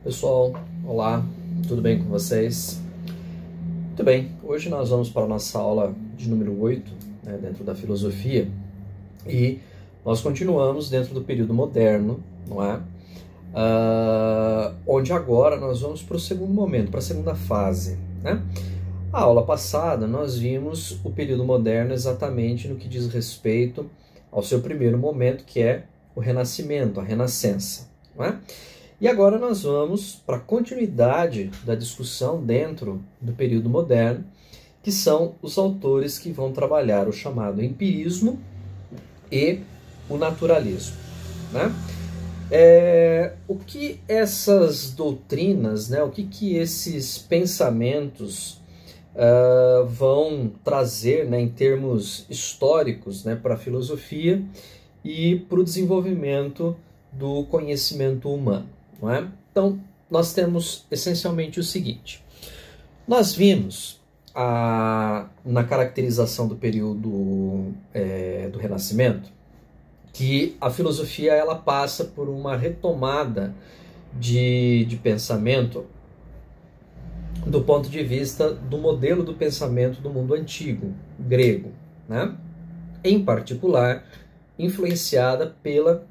Pessoal, olá, tudo bem com vocês? Muito bem, hoje nós vamos para a nossa aula de número 8, dentro da filosofia, e nós continuamos dentro do período moderno, não é? Onde agora nós vamos para o segundo momento, para a segunda fase, né? A aula passada nós vimos o período moderno exatamente no que diz respeito ao seu primeiro momento, que é o Renascimento, a Renascença, não é? E agora nós vamos para a continuidade da discussão dentro do período moderno, que são os autores que vão trabalhar o chamado empirismo e o naturalismo, né? O que essas doutrinas, né, o que esses pensamentos vão trazer, né, em termos históricos, né, para a filosofia e para o desenvolvimento do conhecimento humano, não é? Então, nós temos essencialmente o seguinte. Nós vimos na caracterização do período do Renascimento que a filosofia ela passa por uma retomada de pensamento do ponto de vista do modelo do pensamento do mundo antigo, grego, né? Em particular, influenciada pela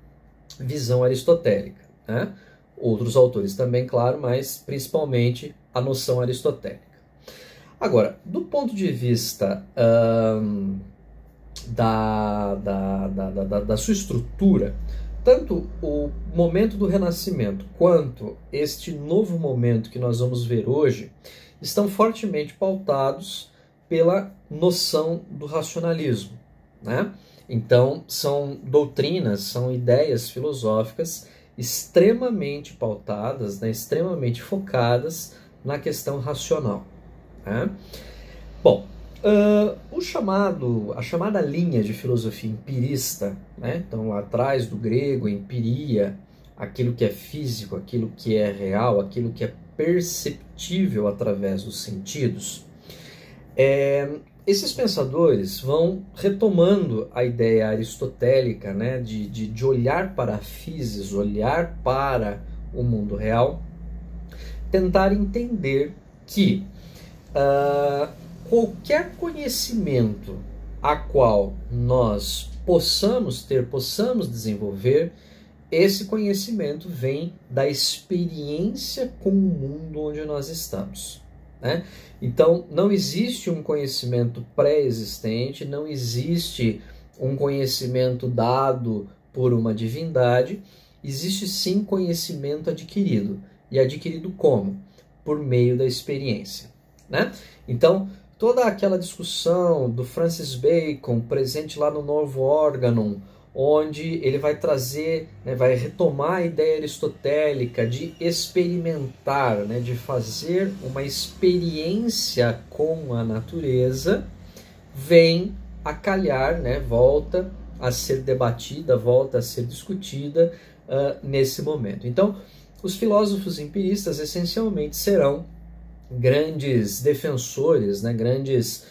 visão aristotélica, né? Outros autores também, claro, mas principalmente a noção aristotélica. Agora, do ponto de vista da sua estrutura, tanto o momento do Renascimento quanto este novo momento que nós vamos ver hoje estão fortemente pautados pela noção do racionalismo, né? Então, são doutrinas, são ideias filosóficas extremamente pautadas, né, extremamente focadas na questão racional, né? Bom, a chamada linha de filosofia empirista, né? Então, lá atrás do grego, empiria, aquilo que é físico, aquilo que é real, aquilo que é perceptível através dos sentidos, esses pensadores vão retomando a ideia aristotélica, né, de olhar para a physis, olhar para o mundo real, tentar entender que qualquer conhecimento a qual nós possamos desenvolver, esse conhecimento vem da experiência com o mundo onde nós estamos, né? Então, não existe um conhecimento pré-existente, não existe um conhecimento dado por uma divindade, existe sim conhecimento adquirido. E adquirido como? Por meio da experiência, né? Então, toda aquela discussão do Francis Bacon, presente lá no Novo Organon, onde ele vai trazer, né, vai retomar a ideia aristotélica de experimentar, né, de fazer uma experiência com a natureza, vem a calhar, né, volta a ser debatida, volta a ser discutida nesse momento. Então, os filósofos empiristas essencialmente serão grandes defensores, né, grandes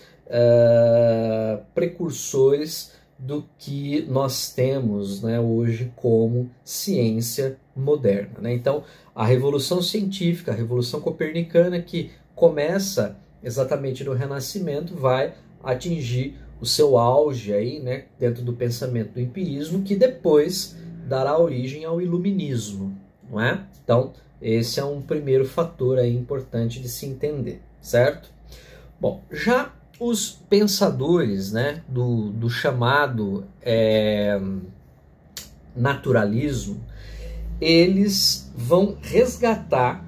precursores do que nós temos, né, hoje como ciência moderna, né? Então, a revolução científica, a revolução copernicana, que começa exatamente no Renascimento, vai atingir o seu auge aí, né, dentro do pensamento do empirismo, que depois dará origem ao iluminismo, não é? Então, esse é um primeiro fator aí importante de se entender, certo? Bom, já os pensadores, né, do chamado naturalismo, eles vão resgatar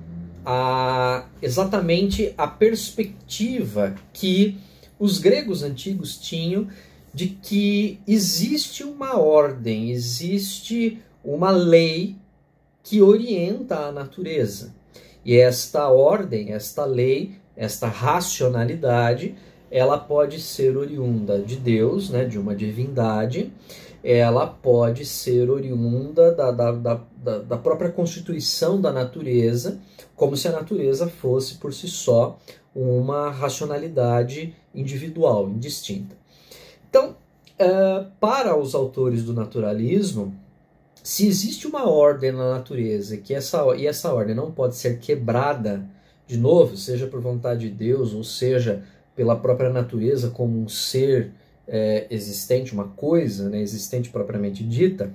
exatamente a perspectiva que os gregos antigos tinham de que existe uma ordem, existe uma lei que orienta a natureza. E esta ordem, esta lei, esta racionalidade, ela pode ser oriunda de Deus, né, de uma divindade, ela pode ser oriunda da própria constituição da natureza, como se a natureza fosse por si só uma racionalidade individual, indistinta. Então, para os autores do naturalismo, se existe uma ordem na natureza e essa ordem não pode ser quebrada de novo, seja por vontade de Deus, ou seja pela própria natureza como um ser existente, uma coisa, né, existente propriamente dita,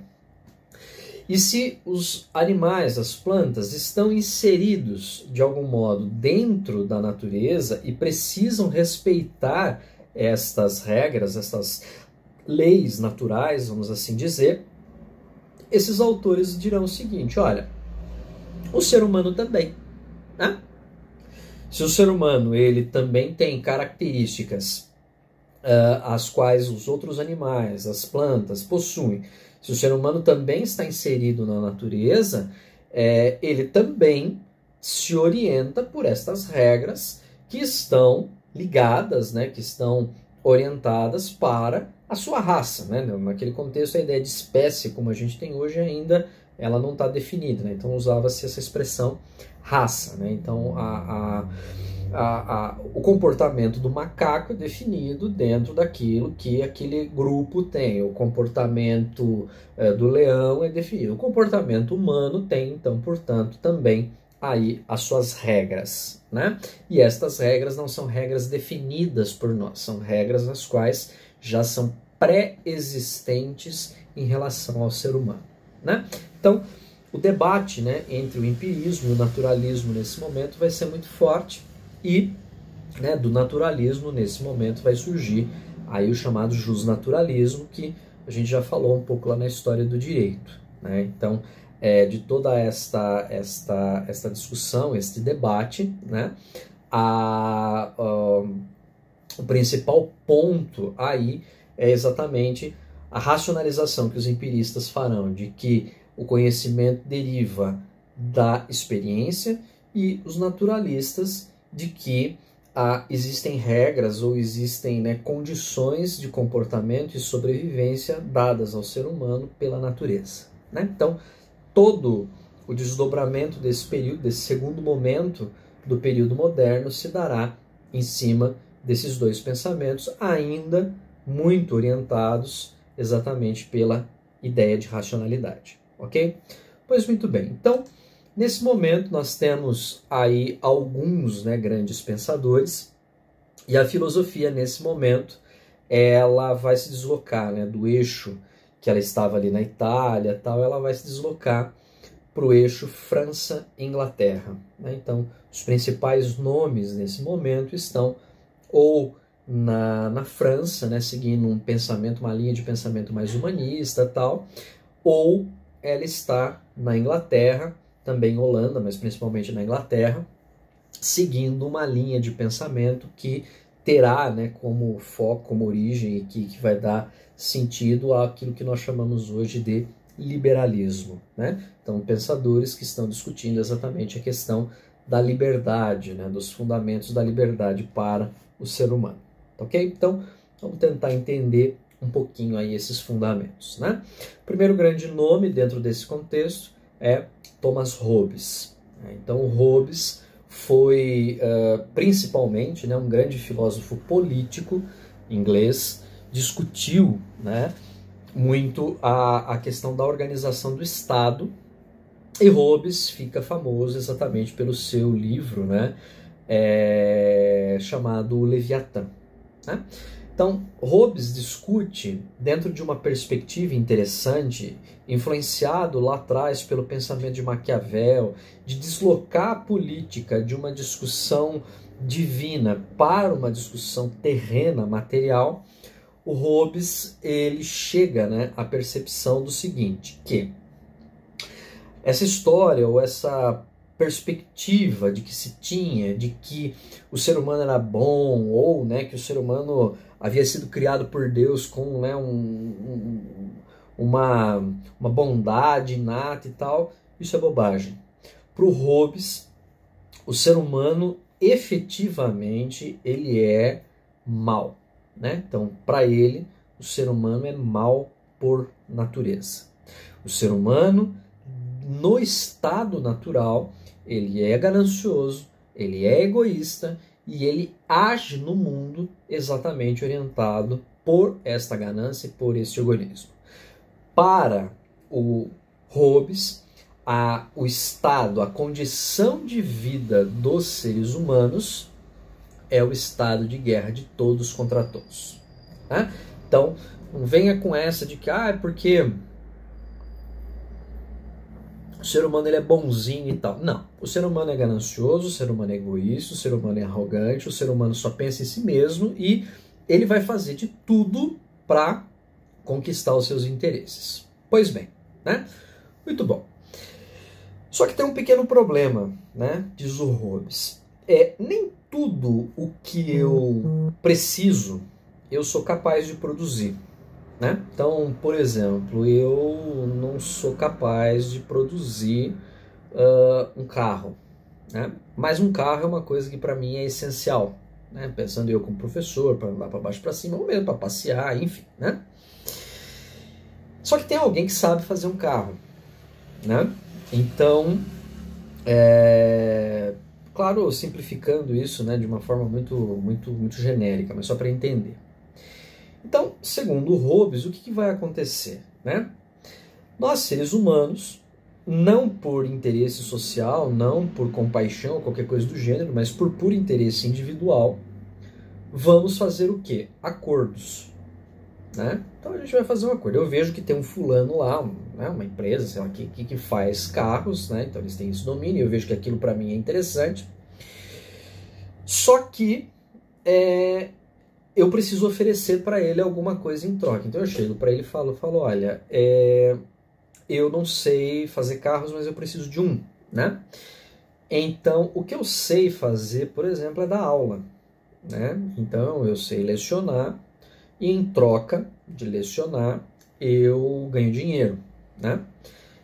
e se os animais, as plantas, estão inseridos de algum modo dentro da natureza e precisam respeitar estas regras, estas leis naturais, vamos assim dizer, esses autores dirão o seguinte: olha, o ser humano também, né? Se o ser humano ele também tem características as quais os outros animais, as plantas possuem, se o ser humano também está inserido na natureza, ele também se orienta por estas regras que estão ligadas, né, que estão orientadas para a sua raça. Né? Naquele contexto, a ideia de espécie, como a gente tem hoje, ainda ela não está definida. Né? Então, usava-se essa expressão raça. Né? Então, o comportamento do macaco é definido dentro daquilo que aquele grupo tem. O comportamento do leão é definido. O comportamento humano tem, então, portanto, também aí as suas regras, né? E estas regras não são regras definidas por nós, são regras as quais já são pré-existentes em relação ao ser humano, né? Então, o debate, né, entre o empirismo e o naturalismo nesse momento vai ser muito forte e, né, do naturalismo nesse momento vai surgir aí o chamado justnaturalismo, que a gente já falou um pouco lá na história do direito, né? Então, de toda esta discussão, este debate, né, o principal ponto aí é exatamente a racionalização que os empiristas farão de que o conhecimento deriva da experiência e os naturalistas de que existem regras ou existem, né, condições de comportamento e sobrevivência dadas ao ser humano pela natureza, né? Então, todo o desdobramento desse período, desse segundo momento do período moderno, se dará em cima desses dois pensamentos, ainda muito orientados exatamente pela ideia de racionalidade, ok? Pois muito bem, então, nesse momento nós temos aí alguns, né, grandes pensadores, e a filosofia nesse momento ela vai se deslocar, né, do eixo que ela estava ali na Itália, tal, ela vai se deslocar para o eixo França-Inglaterra, né? Então, os principais nomes nesse momento estão ou na França, né, seguindo um pensamento, uma linha de pensamento mais humanista, tal, ou ela está na Inglaterra, também Holanda, mas principalmente na Inglaterra, seguindo uma linha de pensamento que terá, né, como foco, como origem, e que vai dar sentido àquilo que nós chamamos hoje de liberalismo, né? Então, pensadores que estão discutindo exatamente a questão da liberdade, né, dos fundamentos da liberdade para o ser humano, ok? Então, vamos tentar entender um pouquinho aí esses fundamentos, né? O primeiro grande nome dentro desse contexto é Thomas Hobbes. Então, Hobbes foi principalmente, né, um grande filósofo político inglês, discutiu, né, muito a questão da organização do Estado, e Hobbes fica famoso exatamente pelo seu livro, né, chamado Leviatã, né? Então, Hobbes discute dentro de uma perspectiva interessante, influenciado lá atrás pelo pensamento de Maquiavel, de deslocar a política de uma discussão divina para uma discussão terrena, material. O Hobbes, ele chega, né, à percepção do seguinte, que essa história ou essa perspectiva de que se tinha, de que o ser humano era bom, ou, né, que o ser humano havia sido criado por Deus com, né, uma bondade inata e tal, isso é bobagem. Para o Hobbes, o ser humano efetivamente ele é mau, né? Então, para ele, o ser humano é mau por natureza. O ser humano, no estado natural, ele é ganancioso, ele é egoísta e ele age no mundo exatamente orientado por esta ganância e por esse egoísmo. Para o Hobbes, o estado, a condição de vida dos seres humanos é o estado de guerra de todos contra todos. Né? Então, não venha com essa de que, é porque o ser humano ele é bonzinho e tal. Não, o ser humano é ganancioso, o ser humano é egoísta, o ser humano é arrogante, o ser humano só pensa em si mesmo e ele vai fazer de tudo para conquistar os seus interesses. Pois bem, né? Muito bom. Só que tem um pequeno problema, né? Diz o Hobbes. Nem tudo o que eu preciso eu sou capaz de produzir. Né? Então, por exemplo, eu não sou capaz de produzir um carro. Né? Mas um carro é uma coisa que para mim é essencial. Né? Pensando eu como professor, para andar para baixo para cima, ou mesmo para passear, enfim. Né? Só que tem alguém que sabe fazer um carro. Né? Então, claro, simplificando isso, né, de uma forma muito genérica, mas só para entender. Então, segundo o Hobbes, o que vai acontecer? Né? Nós, seres humanos, não por interesse social, não por compaixão ou qualquer coisa do gênero, mas por puro interesse individual, vamos fazer o quê? Acordos. Né? Então a gente vai fazer um acordo. Eu vejo que tem um fulano lá, uma empresa, sei lá, que faz carros, né? Então eles têm esse domínio, eu vejo que aquilo para mim é interessante. Só que eu preciso oferecer para ele alguma coisa em troca. Então eu chego para ele e falo, olha, eu não sei fazer carros, mas eu preciso de um, né? Então o que eu sei fazer, por exemplo, é dar aula, né? Então eu sei lecionar e em troca de lecionar eu ganho dinheiro, né?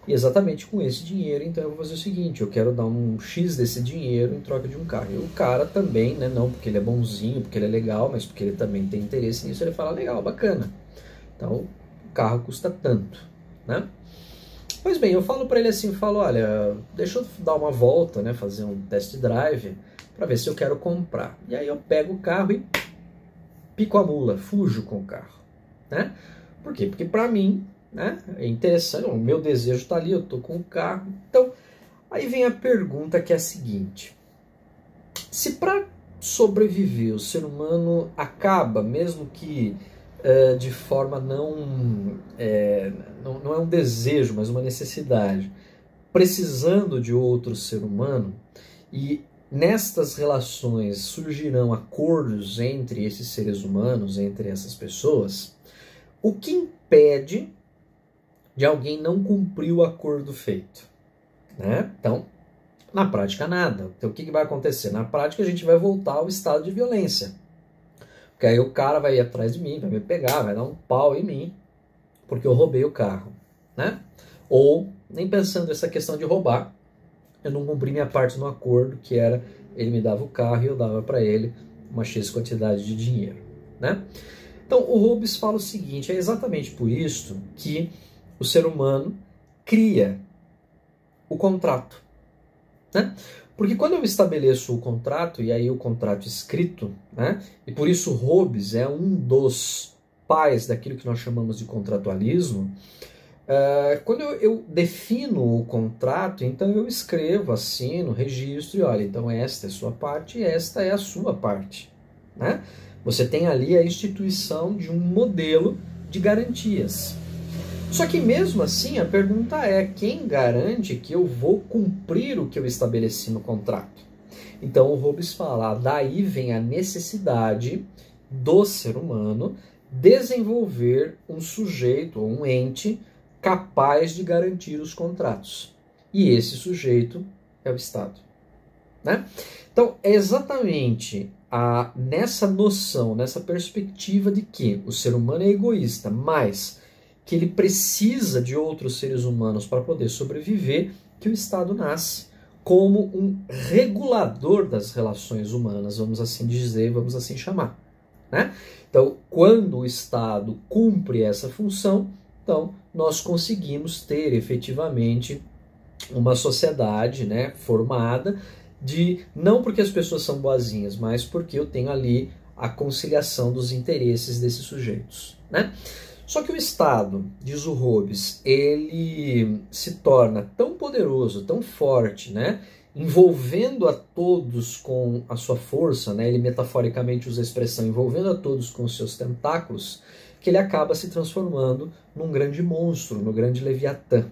E exatamente com esse dinheiro, então eu vou fazer o seguinte, eu quero dar um X desse dinheiro em troca de um carro. E o cara também, né, não porque ele é bonzinho, porque ele é legal, mas porque ele também tem interesse nisso, ele fala, legal, bacana. Então, o carro custa tanto, né? Pois bem, eu falo para ele assim, olha, deixa eu dar uma volta, né, fazer um test drive, para ver se eu quero comprar. E aí eu pego o carro e pico a mula, fujo com o carro, né? Por quê? Porque para mim, né, é interessante, o meu desejo está ali, eu estou com o carro. Então, aí vem a pergunta que é a seguinte: se para sobreviver o ser humano acaba, mesmo que de forma não é um desejo, mas uma necessidade, precisando de outro ser humano, e nestas relações surgirão acordos entre esses seres humanos, entre essas pessoas, o que impede de alguém não cumprir o acordo feito? Né? Então, na prática, nada. Então, o que vai acontecer? Na prática, a gente vai voltar ao estado de violência. Porque aí o cara vai ir atrás de mim, vai me pegar, vai dar um pau em mim, porque eu roubei o carro. Né? Ou, nem pensando nessa questão de roubar, eu não cumpri minha parte no acordo, que era ele me dava o carro e eu dava para ele uma X quantidade de dinheiro. Né? Então, o Hobbes fala o seguinte, é exatamente por isso que o ser humano cria o contrato. Né? Porque quando eu estabeleço o contrato, e aí o contrato escrito, né? E por isso Hobbes é um dos pais daquilo que nós chamamos de contratualismo. Quando eu defino o contrato, então eu escrevo, assino, registro, e olha, então esta é a sua parte e esta é a sua parte. Né? Você tem ali a instituição de um modelo de garantias. Só que mesmo assim a pergunta é, quem garante que eu vou cumprir o que eu estabeleci no contrato? Então o Hobbes fala, daí vem a necessidade do ser humano desenvolver um sujeito ou um ente capaz de garantir os contratos. E esse sujeito é o Estado. Né? Então é exatamente nessa noção, nessa perspectiva de que o ser humano é egoísta, mas que ele precisa de outros seres humanos para poder sobreviver, que o Estado nasce como um regulador das relações humanas, vamos assim dizer, vamos assim chamar. Né? Então, quando o Estado cumpre essa função, então nós conseguimos ter efetivamente uma sociedade, né, formada, não porque as pessoas são boazinhas, mas porque eu tenho ali a conciliação dos interesses desses sujeitos. Né? Só que o Estado, diz o Hobbes, ele se torna tão poderoso, tão forte, né, envolvendo a todos com a sua força, né, ele metaforicamente usa a expressão envolvendo a todos com os seus tentáculos, que ele acaba se transformando num grande monstro, no grande Leviatã,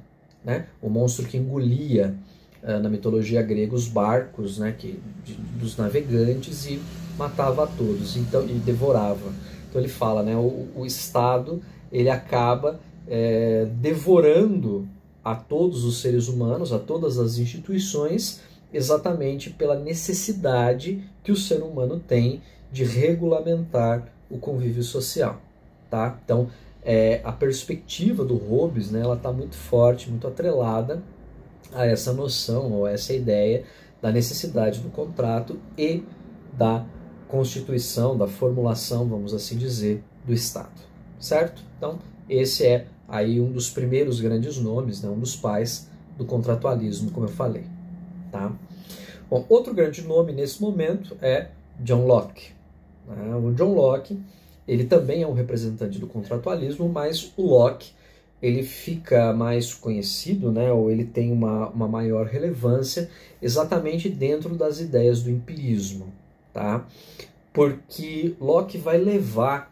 né, o monstro que engolia, na mitologia grega, os barcos, né, dos navegantes e matava a todos, então, e devorava. Então ele fala, né, o Estado ele acaba devorando a todos os seres humanos, a todas as instituições, exatamente pela necessidade que o ser humano tem de regulamentar o convívio social. Tá? Então, a perspectiva do Hobbes, né, ela está muito forte, muito atrelada a essa noção, ou a essa ideia da necessidade do contrato e da constituição, da formulação, vamos assim dizer, do Estado. Certo? Então, esse é aí um dos primeiros grandes nomes, né, um dos pais do contratualismo, como eu falei. Tá? Bom, outro grande nome nesse momento é John Locke. O John Locke, ele também é um representante do contratualismo, mas o Locke ele fica mais conhecido, né, ou ele tem uma maior relevância exatamente dentro das ideias do empirismo. Tá? Porque Locke vai levar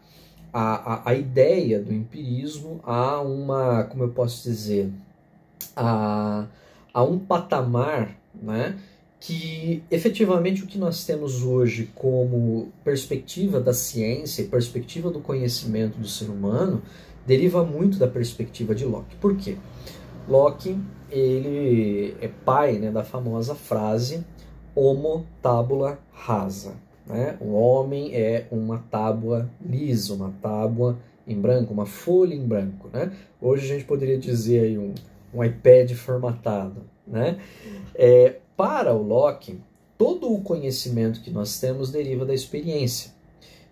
a ideia do empirismo a uma, como eu posso dizer, a um patamar, né, que efetivamente o que nós temos hoje como perspectiva da ciência, perspectiva do conhecimento do ser humano, deriva muito da perspectiva de Locke. Por quê? Locke ele é pai, né, da famosa frase Homo tabula rasa. Né? O homem é uma tábua lisa, uma tábua em branco, uma folha em branco. Né? Hoje a gente poderia dizer aí um iPad formatado. Né? Para o Locke, todo o conhecimento que nós temos deriva da experiência.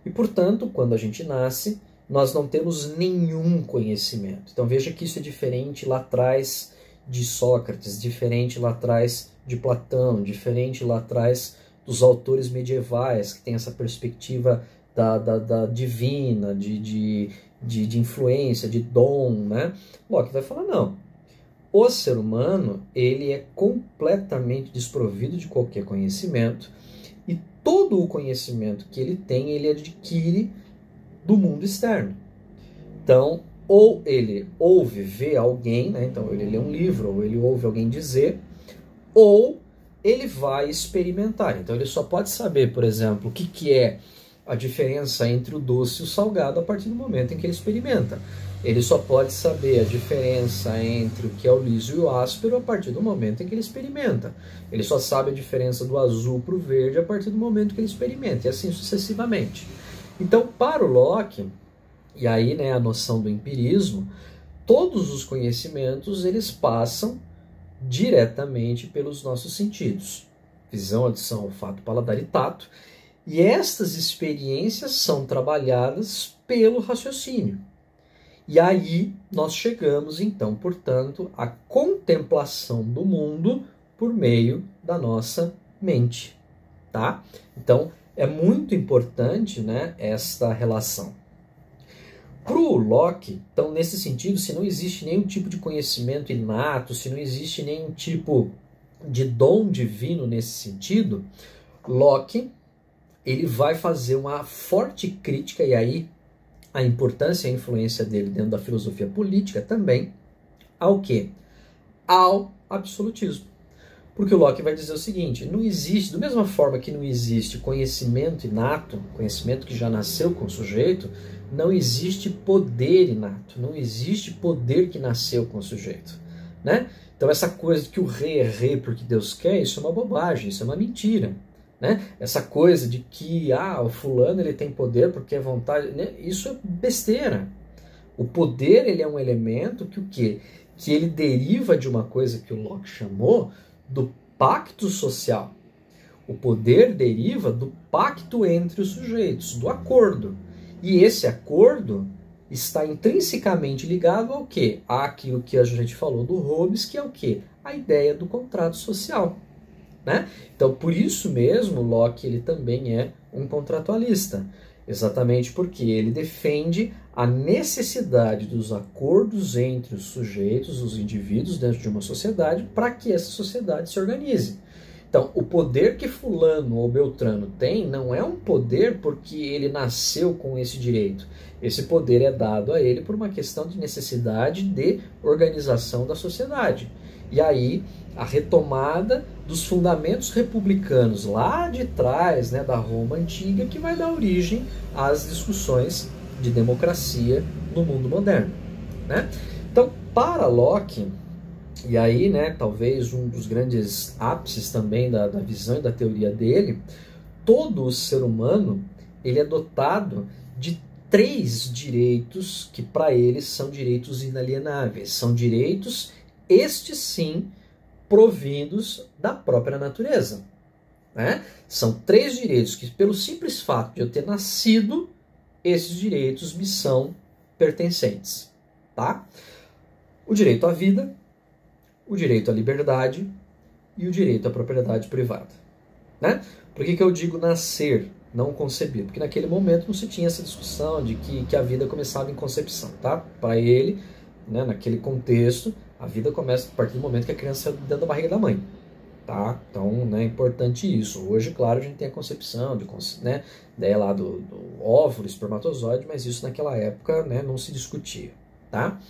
E, portanto, quando a gente nasce, nós não temos nenhum conhecimento. Então veja que isso é diferente lá atrás de Sócrates, diferente lá atrás de Platão, diferente lá atrás dos autores medievais, que tem essa perspectiva da divina, de influência, de dom, né? Locke vai falar, não. O ser humano, ele é completamente desprovido de qualquer conhecimento e todo o conhecimento que ele tem, ele adquire do mundo externo. Então, ou ele ouve, vê alguém, né? Então ele lê um livro, ou ele ouve alguém dizer, ou ele vai experimentar. Então ele só pode saber, por exemplo, o que é a diferença entre o doce e o salgado a partir do momento em que ele experimenta. Ele só pode saber a diferença entre o que é o liso e o áspero a partir do momento em que ele experimenta. Ele só sabe a diferença do azul para o verde a partir do momento que ele experimenta, e assim sucessivamente. Então, para o Locke, e aí, né, a noção do empirismo, todos os conhecimentos eles passam diretamente pelos nossos sentidos. Visão, audição, olfato, paladar e tato. E estas experiências são trabalhadas pelo raciocínio. E aí nós chegamos, então, portanto, à contemplação do mundo por meio da nossa mente. Tá? Então, é muito importante, né, esta relação. Para o Locke, então, nesse sentido, se não existe nenhum tipo de conhecimento inato, se não existe nenhum tipo de dom divino nesse sentido, Locke ele vai fazer uma forte crítica, e aí a importância e a influência dele dentro da filosofia política também, ao quê? Ao absolutismo. Porque o Locke vai dizer o seguinte, não existe, da mesma forma que não existe conhecimento inato, conhecimento que já nasceu com o sujeito, não existe poder inato, não existe poder que nasceu com o sujeito. Né? Então essa coisa de que o rei é rei porque Deus quer, isso é uma bobagem, isso é uma mentira. Né? Essa coisa de que o fulano ele tem poder porque é vontade, né? Isso é besteira. O poder ele é um elemento que o quê? Que ele deriva de uma coisa que o Locke chamou do pacto social. O poder deriva do pacto entre os sujeitos, do acordo. E esse acordo está intrinsecamente ligado ao quê? Àquilo que a gente falou do Hobbes, que é o quê? A ideia do contrato social. Né? Então, por isso mesmo, Locke ele também é um contratualista. Exatamente porque ele defende a necessidade dos acordos entre os sujeitos, os indivíduos dentro de uma sociedade, para que essa sociedade se organize. Então, o poder que fulano ou beltrano tem não é um poder porque ele nasceu com esse direito. Esse poder é dado a ele por uma questão de necessidade de organização da sociedade. E aí, a retomada dos fundamentos republicanos lá de trás, né, da Roma antiga, que vai dar origem às discussões de democracia no mundo moderno, né? Então, para Locke, e aí, né, talvez um dos grandes ápices também da visão e da teoria dele, todo o ser humano ele é dotado de 3 direitos que para ele são direitos inalienáveis. São direitos, estes sim, provindos da própria natureza, né? São 3 direitos que, pelo simples fato de eu ter nascido, esses direitos me são pertencentes, tá? O direito à vida, o direito à liberdade e o direito à propriedade privada, né? Por que eu digo nascer, não conceber? Porque naquele momento não se tinha essa discussão de que a vida começava em concepção, tá? Para ele, né, naquele contexto, a vida começa a partir do momento que a criança está dentro da barriga da mãe, tá? Então, né, é importante isso. Hoje, claro, a gente tem a concepção, né, ideia lá do óvulo, espermatozoide, mas isso naquela época, né, não se discutia, tá?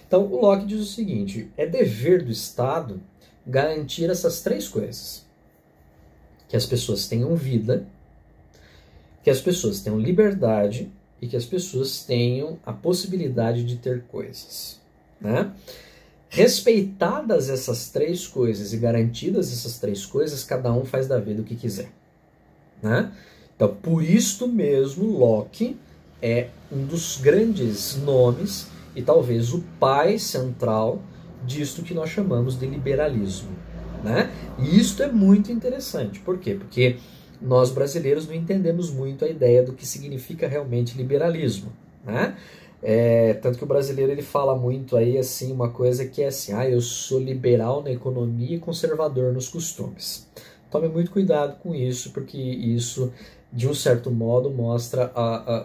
Então, o Locke diz o seguinte: é dever do Estado garantir essas 3 coisas. Que as pessoas tenham vida, que as pessoas tenham liberdade e que as pessoas tenham a possibilidade de ter coisas, né? Respeitadas essas 3 coisas e garantidas essas 3 coisas, cada um faz da vida o que quiser, né? Então, por isto mesmo, Locke é um dos grandes nomes e talvez o pai central disto que nós chamamos de liberalismo, né? E isto é muito interessante. Por quê? Porque nós brasileiros não entendemos muito a ideia do que significa realmente liberalismo, né? Tanto que o brasileiro ele fala muito aí assim, uma coisa que é assim: eu sou liberal na economia e conservador nos costumes. Tome muito cuidado com isso, porque isso, de um certo modo, mostra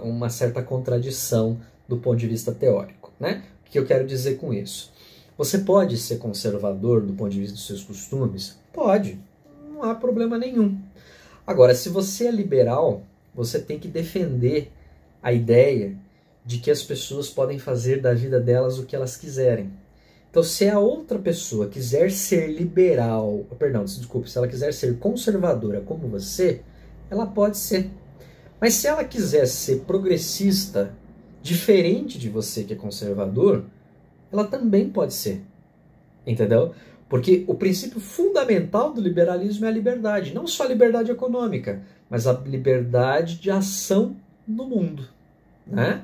uma certa contradição do ponto de vista teórico, né? O que eu quero dizer com isso? Você pode ser conservador do ponto de vista dos seus costumes? Pode, não há problema nenhum. Agora, se você é liberal, você tem que defender a ideia de que as pessoas podem fazer da vida delas o que elas quiserem. Então, se a outra pessoa quiser ser liberal, perdão, desculpe, se ela quiser ser conservadora como você, ela pode ser. Mas se ela quiser ser progressista, diferente de você que é conservador, ela também pode ser. Entendeu? Porque o princípio fundamental do liberalismo é a liberdade. Não só a liberdade econômica, mas a liberdade de ação no mundo, né?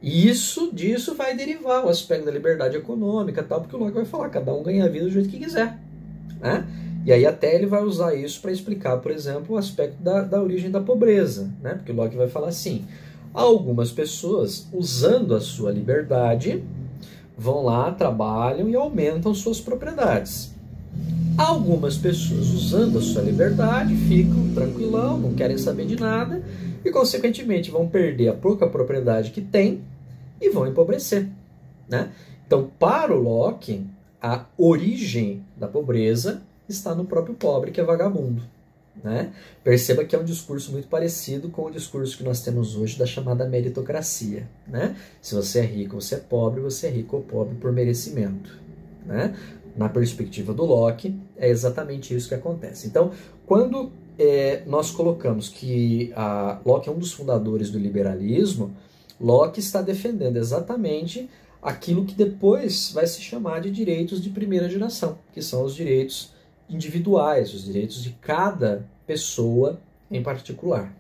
E disso vai derivar o aspecto da liberdade econômica, tal, porque o Locke vai falar, cada um ganha a vida do jeito que quiser, né? E aí até ele vai usar isso para explicar, por exemplo, o aspecto da origem da pobreza, né? Porque o Locke vai falar assim: algumas pessoas, usando a sua liberdade, vão lá, trabalham e aumentam suas propriedades. Algumas pessoas, usando a sua liberdade, ficam tranquilão, não querem saber de nada e, consequentemente, vão perder a pouca propriedade que têm e vão empobrecer, né? Então, para o Locke, a origem da pobreza está no próprio pobre, que é vagabundo, né? Perceba que é um discurso muito parecido com o discurso que nós temos hoje da chamada meritocracia, né? Se você é rico, você é pobre, você é rico ou pobre por merecimento, né? Na perspectiva do Locke, é exatamente isso que acontece. Então, quando nós colocamos que Locke é um dos fundadores do liberalismo, Locke está defendendo exatamente aquilo que depois vai se chamar de direitos de primeira geração, que são os direitos individuais, os direitos de cada pessoa em particular,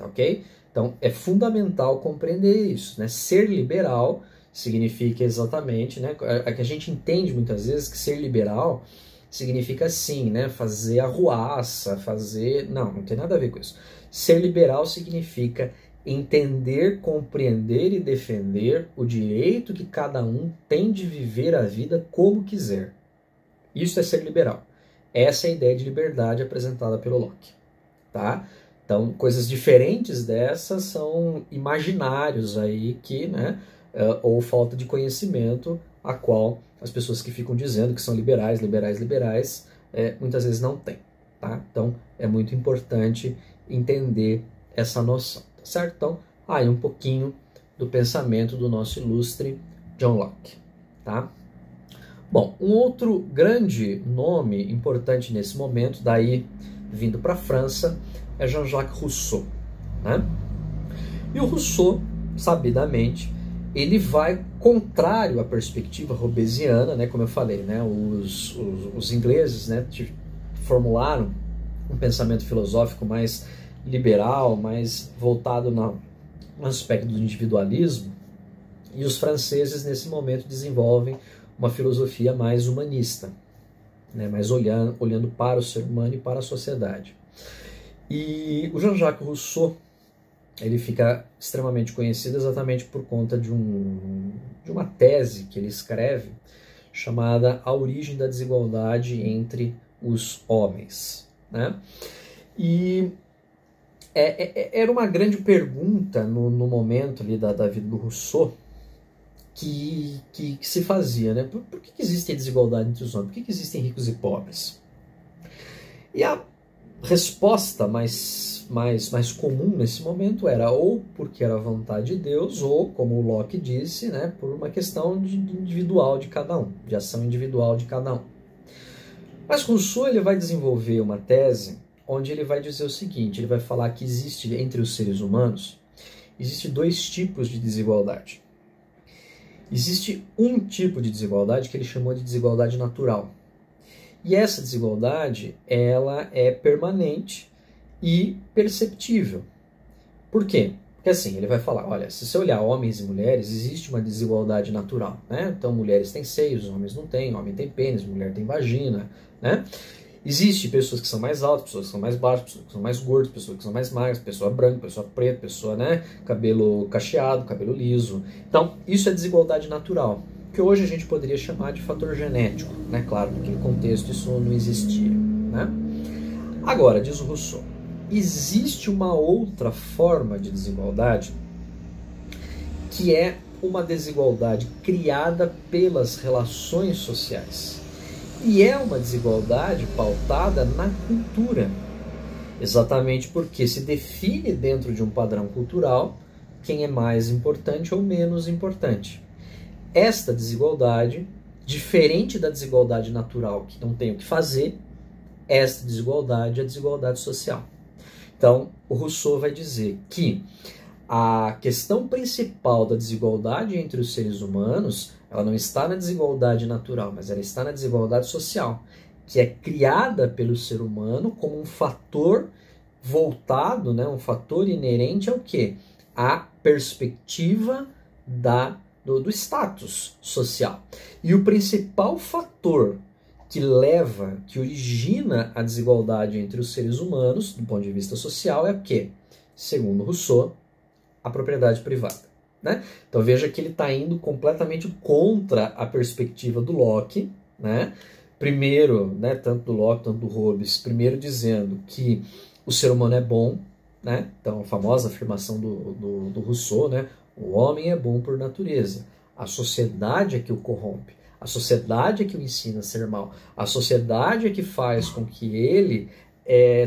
ok? Então, é fundamental compreender isso, né? Ser liberal significa exatamente, né? Que a gente entende muitas vezes que ser liberal significa assim, né? Fazer arruaça, fazer... Não tem nada a ver com isso. Ser liberal significa entender, compreender e defender o direito que cada um tem de viver a vida como quiser. Isso é ser liberal. Essa é a ideia de liberdade apresentada pelo Locke, tá? Então, coisas diferentes dessas são imaginários aí que, né, ou falta de conhecimento, a qual as pessoas que ficam dizendo que são liberais, muitas vezes não têm, tá? Então, é muito importante entender essa noção, tá certo? Então, aí um pouquinho do pensamento do nosso ilustre John Locke, tá? Bom, um outro grande nome importante nesse momento, daí vindo para a França, é Jean-Jacques Rousseau, né? E o Rousseau, sabidamente, ele vai contrário à perspectiva hobbesiana, né? Como eu falei, né? Os ingleses, né, formularam um pensamento filosófico mais liberal, mais voltado no aspecto do individualismo, e os franceses, nesse momento, desenvolvem uma filosofia mais humanista, né? Mais olhando para o ser humano e para a sociedade. E o Jean-Jacques Rousseau, ele fica extremamente conhecido exatamente por conta de uma tese que ele escreve, chamada A Origem da Desigualdade entre os Homens, né? E era uma grande pergunta no momento ali da vida do Rousseau, que se fazia, né? Por que existe a desigualdade entre os homens? Por que existem ricos e pobres? E a resposta mais comum nesse momento era ou porque era a vontade de Deus, ou, como o Locke disse, né, por uma questão individual de cada um, de ação individual de cada um. Mas Rousseau ele vai desenvolver uma tese onde ele vai dizer o seguinte, ele vai falar que existe entre os seres humanos, existe dois tipos de desigualdade. Existe um tipo de desigualdade que ele chamou de desigualdade natural. E essa desigualdade, ela é permanente e perceptível. Por quê? Porque assim, ele vai falar, olha, se você olhar homens e mulheres, existe uma desigualdade natural, né? Então, mulheres têm seios, homens não têm, homem tem pênis, mulher tem vagina, né? Existem pessoas que são mais altas, pessoas que são mais baixas, pessoas que são mais gordas, pessoas que são mais magras, pessoa branca, pessoa preta, pessoa, né, cabelo cacheado, cabelo liso. Então, isso é desigualdade natural, que hoje a gente poderia chamar de fator genético, né? Claro, naquele contexto isso não existia, né? Agora, diz o Rousseau, existe uma outra forma de desigualdade que é uma desigualdade criada pelas relações sociais. E é uma desigualdade pautada na cultura, exatamente porque se define dentro de um padrão cultural quem é mais importante ou menos importante. Esta desigualdade, diferente da desigualdade natural, que não tem o que fazer, esta desigualdade é a desigualdade social. Então, o Rousseau vai dizer que a questão principal da desigualdade entre os seres humanos, ela não está na desigualdade natural, mas ela está na desigualdade social, que é criada pelo ser humano como um fator voltado, né, um fator inerente ao quê? À perspectiva do status social. E o principal fator que origina a desigualdade entre os seres humanos, do ponto de vista social, é o quê? Segundo Rousseau, a propriedade privada, né? Então veja que ele está indo completamente contra a perspectiva do Locke, né? Primeiro, né, tanto do Locke quanto do Hobbes, primeiro dizendo que o ser humano é bom, né? Então a famosa afirmação do Rousseau, né? O homem é bom por natureza, a sociedade é que o corrompe, a sociedade é que o ensina a ser mal, a sociedade é que faz com que ele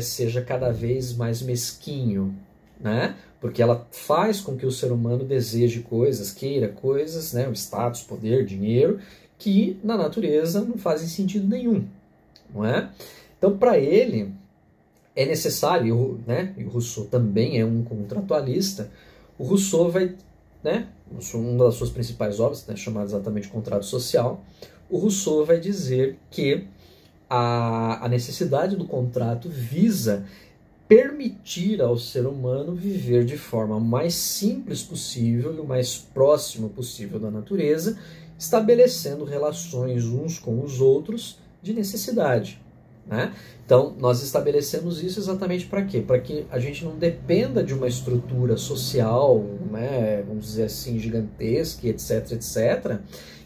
seja cada vez mais mesquinho, né? Porque ela faz com que o ser humano deseje coisas, queira coisas, né? O status, poder, dinheiro, que na natureza não fazem sentido nenhum, não é? Então, para ele, é necessário, né? E o Rousseau também é um contratualista, o Rousseau vai, né? Uma das suas principais obras, né, chamada exatamente Contrato Social, o Rousseau vai dizer que a necessidade do contrato visa permitir ao ser humano viver de forma mais simples possível e o mais próximo possível da natureza, estabelecendo relações uns com os outros de necessidade, né? Então, nós estabelecemos isso exatamente para quê? Para que a gente não dependa de uma estrutura social, né, vamos dizer assim, gigantesca, etc., etc.,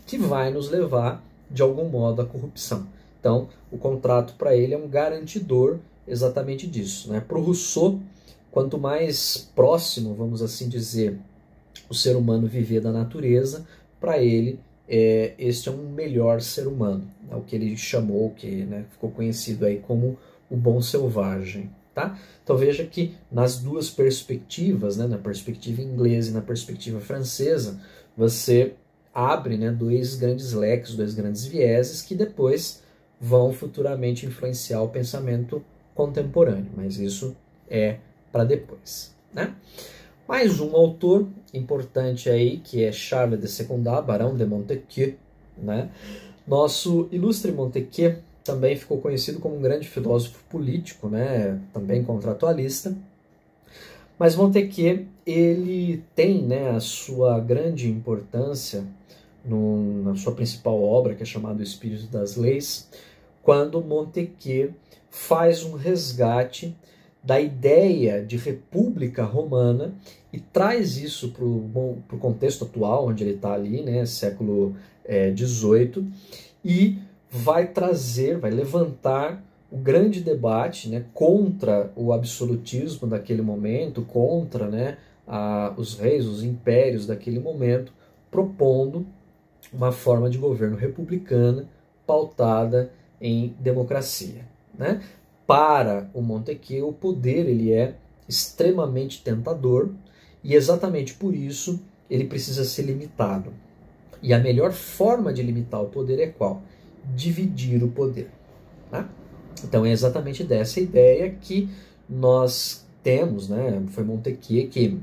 que vai nos levar, de algum modo, à corrupção. Então, o contrato para ele é um garantidor exatamente disso, né? Para o Rousseau, quanto mais próximo, vamos assim dizer, o ser humano viver da natureza, para ele este é um melhor ser humano, o que ele chamou, que ficou conhecido aí como o bom selvagem. Tá? Então veja que nas duas perspectivas, na perspectiva inglesa e na perspectiva francesa, você abre dois grandes leques, dois grandes vieses que depois vão futuramente influenciar o pensamento contemporâneo, mas isso é para depois. Mais um autor importante aí, que é Charles de Secondat, Barão de Montesquieu. Nosso ilustre Montesquieu também ficou conhecido como um grande filósofo político, também contratualista. Mas Montesquieu, ele tem a sua grande importância na sua principal obra, que é chamada O Espírito das Leis, quando Montesquieu faz um resgate da ideia de república romana e traz isso para o contexto atual, onde ele está ali, século XVIII, e vai levantar o grande debate contra o absolutismo daquele momento, contra os reis, os impérios daquele momento, propondo uma forma de governo republicana pautada em democracia. Para o Montesquieu, o poder ele é extremamente tentador e exatamente por isso ele precisa ser limitado. E a melhor forma de limitar o poder é qual? Dividir o poder. Então é exatamente dessa ideia que nós temos, foi Montesquieu que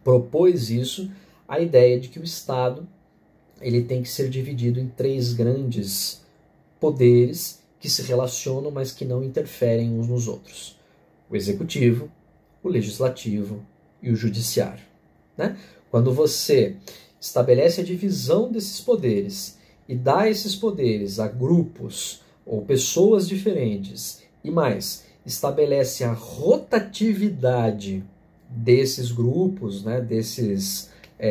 propôs isso, a ideia de que o Estado ele tem que ser dividido em três grandes poderes que se relacionam, mas que não interferem uns nos outros. O executivo, o legislativo e o judiciário. Quando você estabelece a divisão desses poderes e dá esses poderes a grupos ou pessoas diferentes e mais, estabelece a rotatividade desses grupos, desses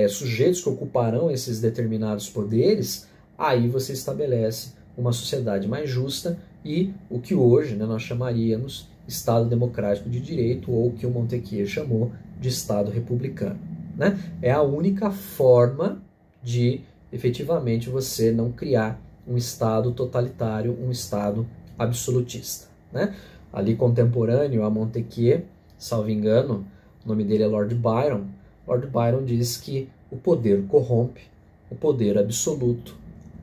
sujeitos que ocuparão esses determinados poderes, aí você estabelece uma sociedade mais justa e o que hoje nós chamaríamos Estado Democrático de Direito, ou o que o Montesquieu chamou de Estado Republicano. É a única forma de, efetivamente, você não criar um Estado totalitário, um Estado absolutista. Ali contemporâneo a Montesquieu, salvo engano, o nome dele é Lord Byron. Lord Byron diz que o poder corrompe, o poder absoluto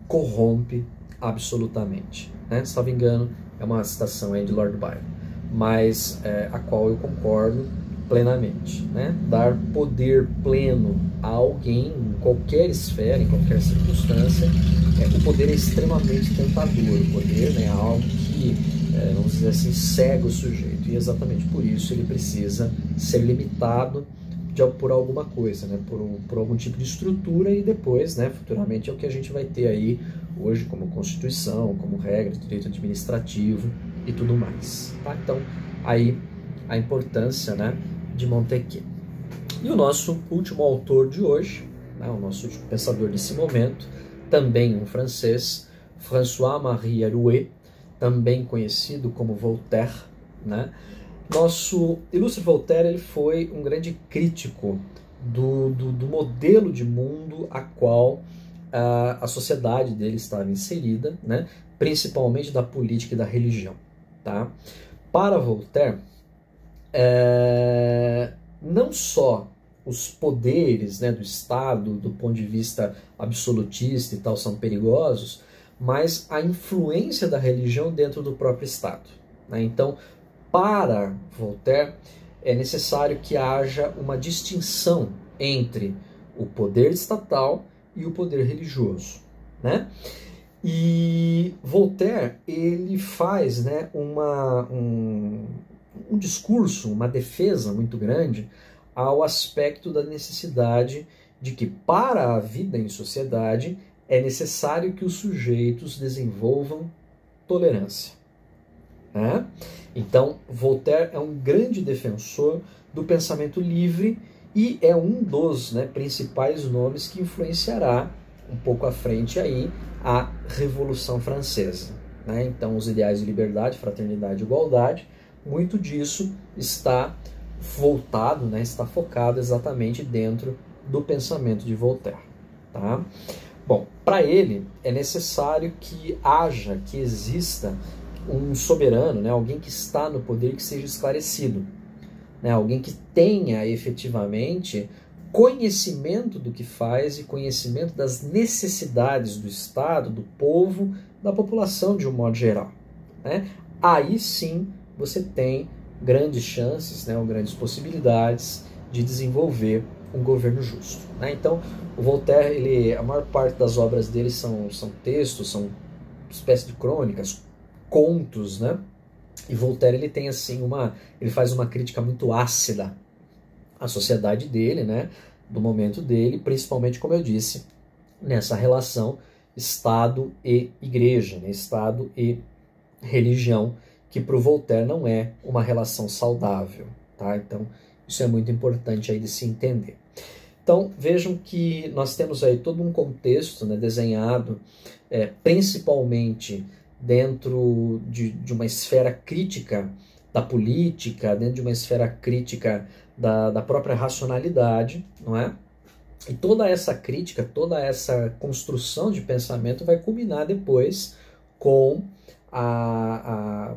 corrompe absolutamente. Salvo engano, é uma citação aí de Lord Byron, mas a qual eu concordo plenamente. Dar poder pleno a alguém em qualquer esfera, em qualquer circunstância, o poder é extremamente tentador. O poder é algo que, vamos dizer assim, cega o sujeito, e exatamente por isso ele precisa ser limitado por alguma coisa, por algum tipo de estrutura, e depois, futuramente, é o que a gente vai ter aí hoje como Constituição, como regra, direito administrativo e tudo mais. Então, aí a importância de Montesquieu. E o nosso último autor de hoje, o nosso último pensador desse momento, também um francês, François-Marie Arouet, também conhecido como Voltaire. Nosso ilustre Voltaire ele foi um grande crítico do modelo de mundo a qual a sociedade dele estava inserida, principalmente da política e da religião. Para Voltaire, não só os poderes do Estado, do ponto de vista absolutista e tal, são perigosos, mas a influência da religião dentro do próprio Estado. Então, para Voltaire, é necessário que haja uma distinção entre o poder estatal e o poder religioso. E Voltaire ele faz um discurso, uma defesa muito grande ao aspecto da necessidade de que, para a vida em sociedade, é necessário que os sujeitos desenvolvam tolerância. Então, Voltaire é um grande defensor do pensamento livre e é um dos principais nomes que influenciará um pouco à frente aí a Revolução Francesa. Então, os ideais de liberdade, fraternidade e igualdade, muito disso está voltado, né, está focado exatamente dentro do pensamento de Voltaire. Tá? Bom, para ele é necessário que haja, que exista um soberano, né, alguém que está no poder que seja esclarecido, né, alguém que tenha efetivamente conhecimento do que faz e conhecimento das necessidades do Estado, do povo, da população de um modo geral. Né? Aí sim você tem grandes chances, né, ou grandes possibilidades de desenvolver um governo justo. Né? Então, o Voltaire, a maior parte das obras dele são textos, são espécie de crônicas, contos, né? E Voltaire ele tem assim ele faz uma crítica muito ácida à sociedade dele, né? Do momento dele, principalmente, como eu disse, nessa relação Estado e Igreja, né? Estado e religião, que para o Voltaire não é uma relação saudável, tá? Então, isso é muito importante aí de se entender. Então, vejam que nós temos aí todo um contexto, né, desenhado principalmente dentro de uma esfera crítica da política, dentro de uma esfera crítica da própria racionalidade, não é? E toda essa crítica, toda essa construção de pensamento vai culminar depois com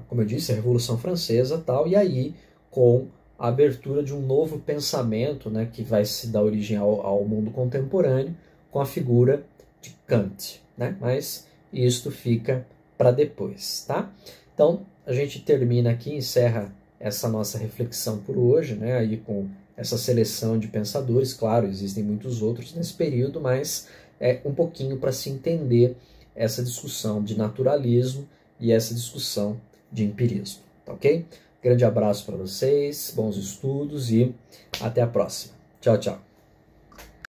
como eu disse, a Revolução Francesa tal, e aí com a abertura de um novo pensamento, né, que vai se dar origem ao mundo contemporâneo, com a figura de Kant. Né? Mas isto fica para depois. Tá? Então, a gente termina aqui, encerra essa nossa reflexão por hoje, né, aí com essa seleção de pensadores. Claro, existem muitos outros nesse período, mas é um pouquinho para se entender essa discussão de naturalismo e essa discussão de empirismo. Tá ok? Grande abraço para vocês, bons estudos e até a próxima. Tchau, tchau.